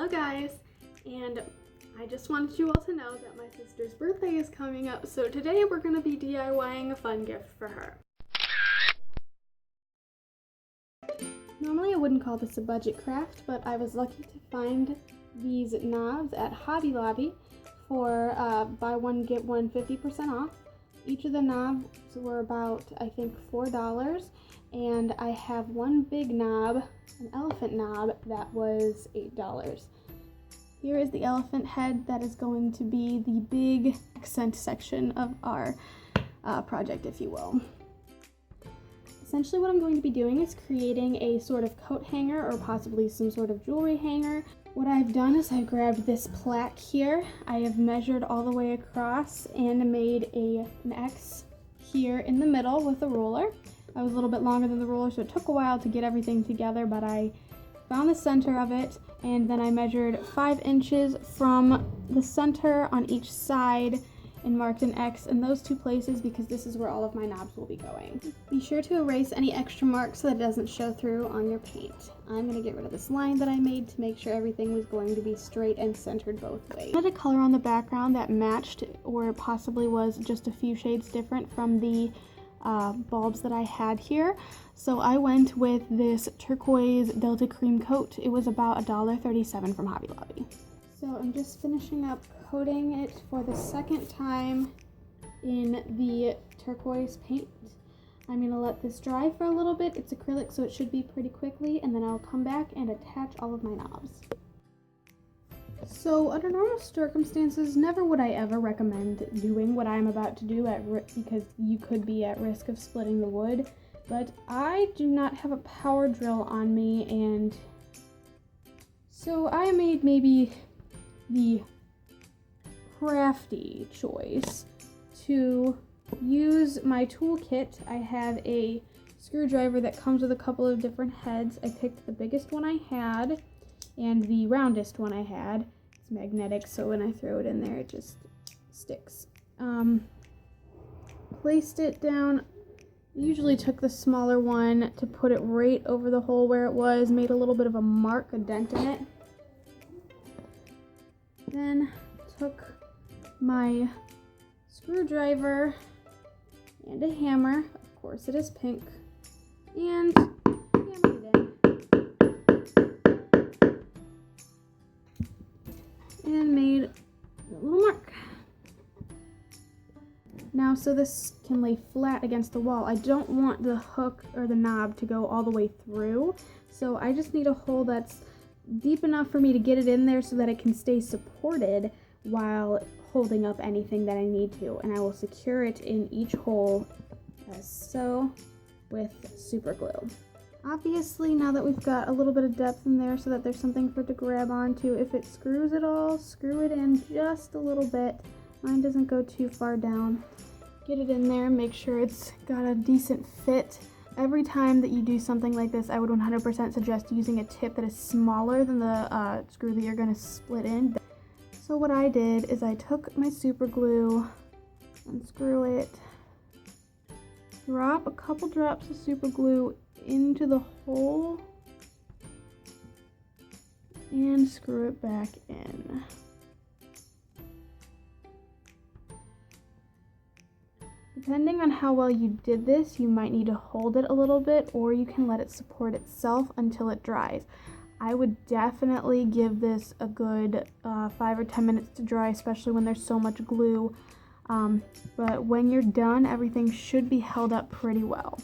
Hello guys, and I just wanted you all to know that my sister's birthday is coming up, so today we're going to be DIYing a fun gift for her. Normally I wouldn't call this a budget craft, but I was lucky to find these knobs at Hobby Lobby for buy one get one 50% off. Each of the knobs were about, I think, $4, and I have one big knob, an elephant knob, that was $8. Here is the elephant head that is going to be the big accent section of our project, if you will. Essentially what I'm going to be doing is creating a sort of coat hanger or possibly some sort of jewelry hanger. What I've done is I've grabbed this plaque here. I have measured all the way across and made an X here in the middle with a ruler. I was a little bit longer than the ruler, so it took a while to get everything together, but I found the center of it, and then I measured 5 inches from the center on each side and marked an X in those two places because this is where all of my knobs will be going. Be sure to erase any extra marks so that it doesn't show through on your paint. I'm going to get rid of this line that I made to make sure everything was going to be straight and centered both ways. I wanted a color on the background that matched or possibly was just a few shades different from the bulbs that I had here. So I went with this turquoise Delta Cream coat. It was about $1.37 from Hobby Lobby. So I'm just finishing up coating it for the second time in the turquoise paint. I'm going to let this dry for a little bit. It's acrylic, so it should be pretty quickly, and then I'll come back and attach all of my knobs. So under normal circumstances, never would I ever recommend doing what I'm about to do because you could be at risk of splitting the wood, but I do not have a power drill on me, and so I made maybe the crafty choice to use my toolkit. I have a screwdriver that comes with a couple of different heads. I picked the biggest one I had and the roundest one I had. It's magnetic, so when I throw it in there it just sticks. Placed it down. Usually took the smaller one to put it right over the hole where it was, made a little bit of a mark, a dent in it. Then took my screwdriver and a hammer, of course it is pink, and hammered it in and made a little mark. Now, so this can lay flat against the wall, I don't want the hook or the knob to go all the way through, so I just need a hole that's deep enough for me to get it in there so that it can stay supported while holding up anything that I need to, and I will secure it in each hole as so with super glue. Obviously, now that we've got a little bit of depth in there so that there's something for it to grab onto, if it screws at all, screw it in just a little bit. Mine doesn't go too far down. Get it in there, make sure it's got a decent fit. Every time that you do something like this, I would 100% suggest using a tip that is smaller than the screw that you're going to split in. So what I did is I took my super glue, unscrew it, drop a couple drops of super glue into the hole, and screw it back in. Depending on how well you did this, you might need to hold it a little bit, or you can let it support itself until it dries. I would definitely give this a good 5 or 10 minutes to dry, especially when there's so much glue. But when you're done, everything should be held up pretty well.